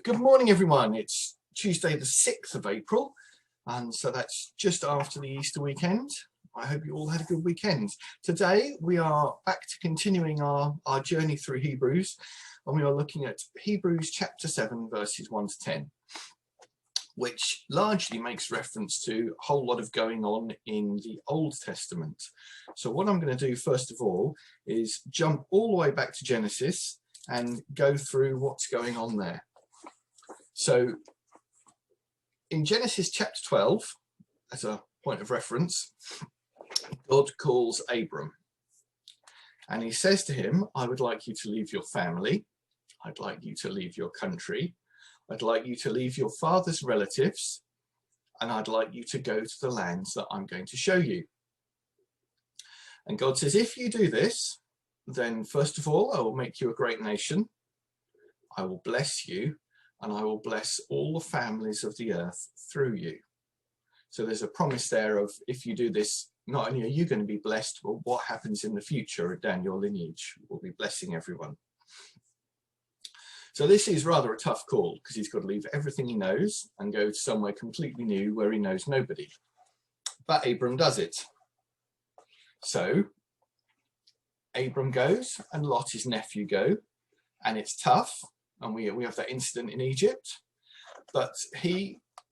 Good morning, everyone. It's Tuesday the 6th of April, and so that's just after the Easter weekend. I hope you all had a good weekend. Today we are back to continuing our journey through Hebrews, and we are looking at Hebrews chapter 7 verses 1 to 10, which largely makes reference to a whole lot of going on in the Old Testament. So what I'm going to do first of all is jump all the way back to Genesis and go through what's going on there. So in Genesis chapter 12, as a point of reference, God calls Abram and he says to him, I would like you to leave your family. I'd like you to leave your country. I'd like you to leave your father's relatives, and I'd like you to go to the lands that I'm going to show you. And God says, if you do this, then first of all, I will make you a great nation. I will bless you, and I will bless all the families of the earth through you. So there's a promise there of, if you do this, not only are you going to be blessed, but what happens in the future down your lineage will be blessing everyone. So this is rather a tough call, because he's got to leave everything he knows and go to somewhere completely new where he knows nobody. But Abram does it. So Abram goes, and Lot, his nephew, go, and it's tough. And we have that incident in Egypt, but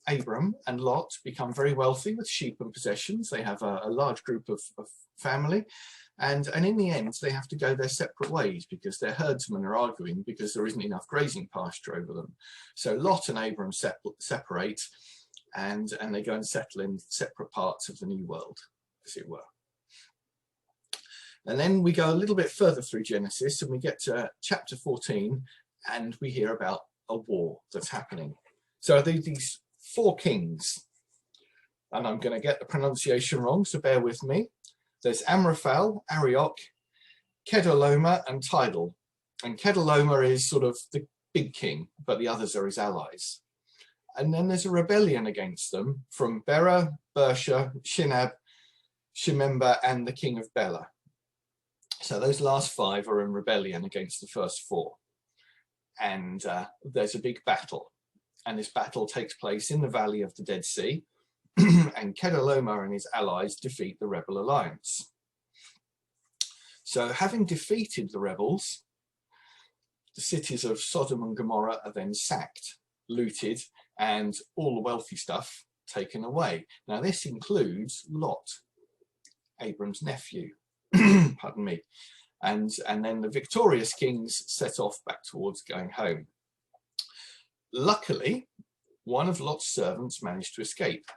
Abram and Lot become very wealthy with sheep and possessions. They have a large group of family, and in the end they have to go their separate ways because their herdsmen are arguing because there isn't enough grazing pasture over them. So Lot and Abram separate, and they go and settle in separate parts of the new world, as it were. And then we go a little bit further through Genesis and we get to chapter 14, and we hear about a war that's happening. So these four kings, and I'm going to get the pronunciation wrong, so bear with me. There's Amraphel, Arioch, Kedorlaomer, and Tidal. And Kedorlaomer is sort of the big king, but the others are his allies. And then there's a rebellion against them from Bera, Bersha, Shinab, Shemember, and the king of Bela. So those last five are in rebellion against the first four. And there's a big battle, and this battle takes place in the valley of the Dead Sea, and Kedorlaomer and his allies defeat the rebel alliance. So having defeated the rebels, the cities of Sodom and Gomorrah are then sacked, looted, and all the wealthy stuff taken away. Now this includes Lot, Abram's nephew, pardon me. And then the victorious kings set off back towards going home. Luckily, one of Lot's servants managed to escape,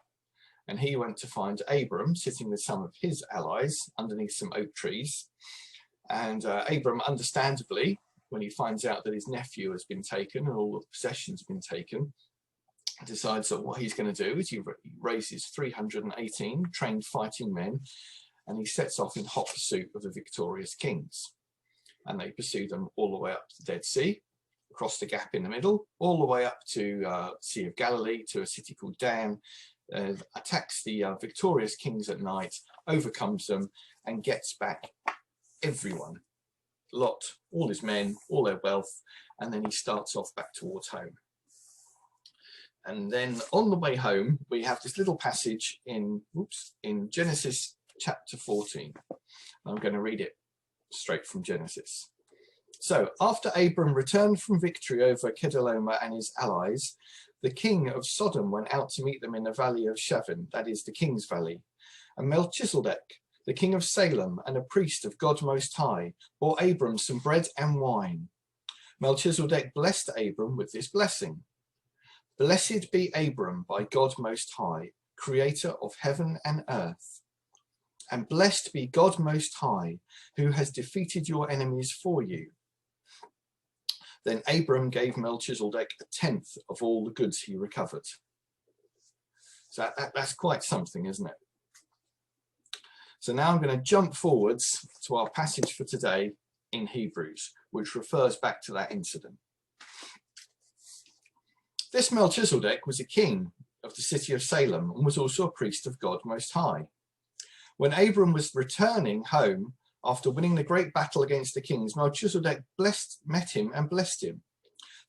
and he went to find Abram sitting with some of his allies underneath some oak trees. And Abram, understandably, when he finds out that his nephew has been taken and all the possessions have been taken, decides that what he's going to do is he raises 318 trained fighting men, and he sets off in hot pursuit of the victorious kings. And they pursue them all the way up to the Dead Sea, across the gap in the middle, all the way up to Sea of Galilee, to a city called Dan, attacks the victorious kings at night, overcomes them, and gets back everyone. Lot, all his men, all their wealth, and then he starts off back towards home. And then on the way home, we have this little passage in Genesis chapter 14. I'm going to read it straight from Genesis. So after Abram returned from victory over Kedorlaomer and his allies, the king of Sodom went out to meet them in the valley of Shavin, that is the king's valley. And Melchizedek, the king of Salem and a priest of God Most High, brought Abram some bread and wine. Melchizedek blessed Abram with this blessing. Blessed be Abram by God Most High, creator of heaven and earth. And blessed be God Most High, who has defeated your enemies for you. Then Abram gave Melchizedek a tenth of all the goods he recovered. So that's quite something, isn't it? So now I'm going to jump forwards to our passage for today in Hebrews, which refers back to that incident. This Melchizedek was a king of the city of Salem and was also a priest of God Most High. When Abram was returning home after winning the great battle against the kings, Melchizedek met him and blessed him.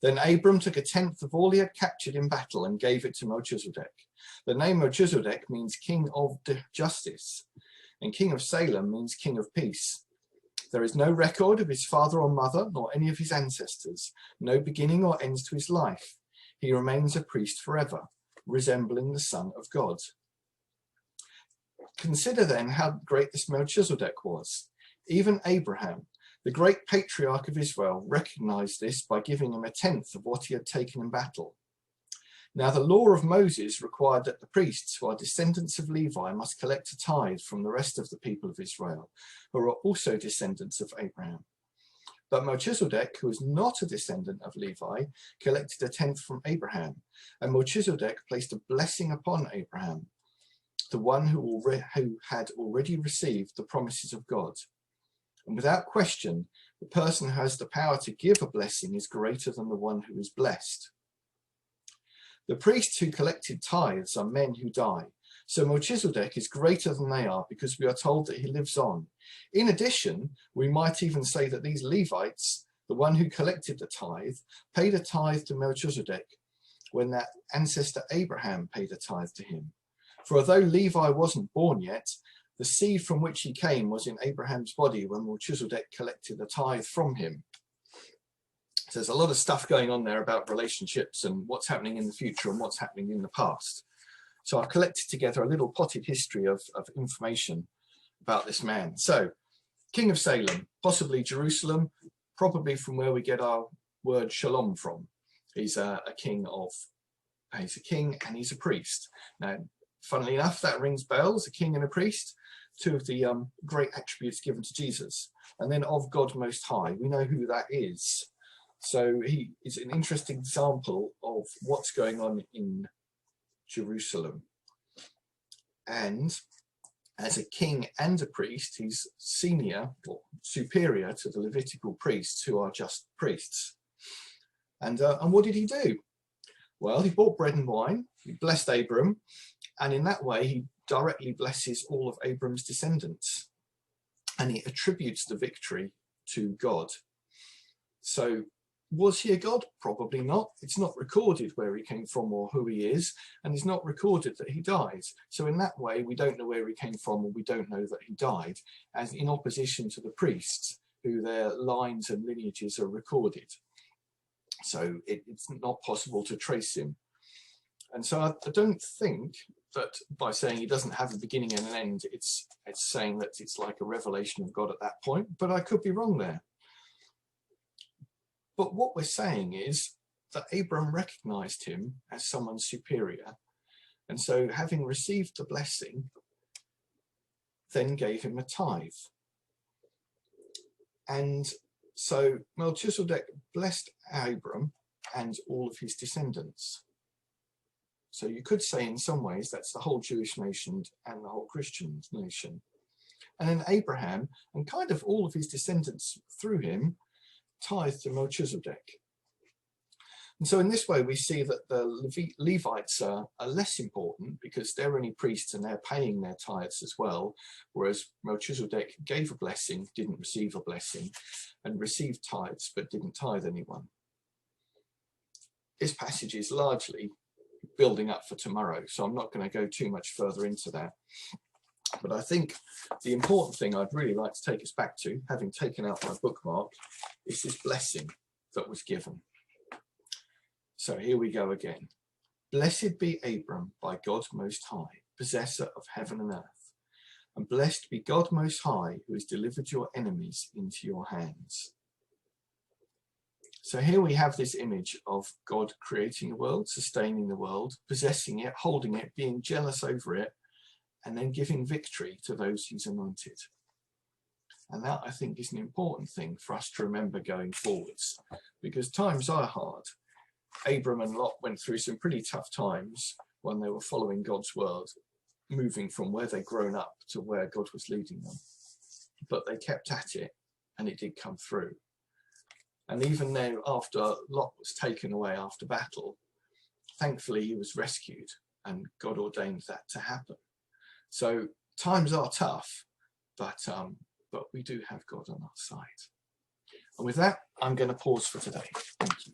Then Abram took a tenth of all he had captured in battle and gave it to Melchizedek. The name Melchizedek means king of justice, and king of Salem means king of peace. There is no record of his father or mother, nor any of his ancestors, no beginning or end to his life. He remains a priest forever, resembling the Son of God. Consider then how great this Melchizedek was. Even Abraham, the great patriarch of Israel, recognized this by giving him a tenth of what he had taken in battle. Now the law of Moses required that the priests, who are descendants of Levi, must collect a tithe from the rest of the people of Israel, who are also descendants of Abraham. But Melchizedek, who was not a descendant of Levi, collected a tenth from Abraham, and Melchizedek placed a blessing upon Abraham, the one who had already received the promises of God. And without question, the person who has the power to give a blessing is greater than the one who is blessed. The priests who collected tithes are men who die, so Melchizedek is greater than they are because we are told that he lives on. In addition, we might even say that these Levites, the one who collected the tithe, paid a tithe to Melchizedek when that ancestor Abraham paid a tithe to him. For although Levi wasn't born yet, the seed from which he came was in Abraham's body when Melchizedek collected the tithe from him. So there's a lot of stuff going on there about relationships and what's happening in the future and what's happening in the past. So I've collected together a little potted history of information about this man. So, king of Salem, possibly Jerusalem, probably from where we get our word shalom from. He's a king and he's a priest. Now, funnily enough, that rings bells, a king and a priest, two of the great attributes given to Jesus. And then of God Most High, we know who that is. So he is an interesting example of what's going on in Jerusalem. And as a king and a priest, he's senior or superior to the Levitical priests, who are just priests. And what did he do? Well, he bought bread and wine, he blessed Abram, and in that way he directly blesses all of Abram's descendants. And he attributes the victory to God. So was he a god? Probably not. It's not recorded where he came from or who he is, and it's not recorded that he died. So in that way, we don't know where he came from, or we don't know that he died, as in opposition to the priests, who their lines and lineages are recorded. So it's not possible to trace him. And so I don't think that by saying he doesn't have a beginning and an end, it's saying that it's like a revelation of God at that point, but I could be wrong there. But what we're saying is that Abram recognized him as someone superior. And so having received the blessing, then gave him a tithe. And so Melchizedek blessed Abram and all of his descendants. So you could say in some ways that's the whole Jewish nation and the whole Christian nation. And then Abraham and kind of all of his descendants through him tithe to Melchizedek. And so in this way we see that the Levites are less important because they're only priests and they're paying their tithes as well, whereas Melchizedek gave a blessing, didn't receive a blessing, and received tithes but didn't tithe anyone. This passage is largely building up for tomorrow, so I'm not going to go too much further into that. But I think the important thing I'd really like to take us back to, having taken out my bookmark, is this blessing that was given. So here we go again. Blessed be Abram by God Most High, possessor of heaven and earth. And blessed be God Most High, who has delivered your enemies into your hands. So here we have this image of God creating the world, sustaining the world, possessing it, holding it, being jealous over it, and then giving victory to those he's anointed. And that, I think, is an important thing for us to remember going forwards, because times are hard. Abram and Lot went through some pretty tough times when they were following God's word, moving from where they'd grown up to where God was leading them. But they kept at it, and it did come through. And even though after Lot was taken away after battle, thankfully he was rescued, and God ordained that to happen. So times are tough, but we do have God on our side. And with that, I'm going to pause for today. Thank you.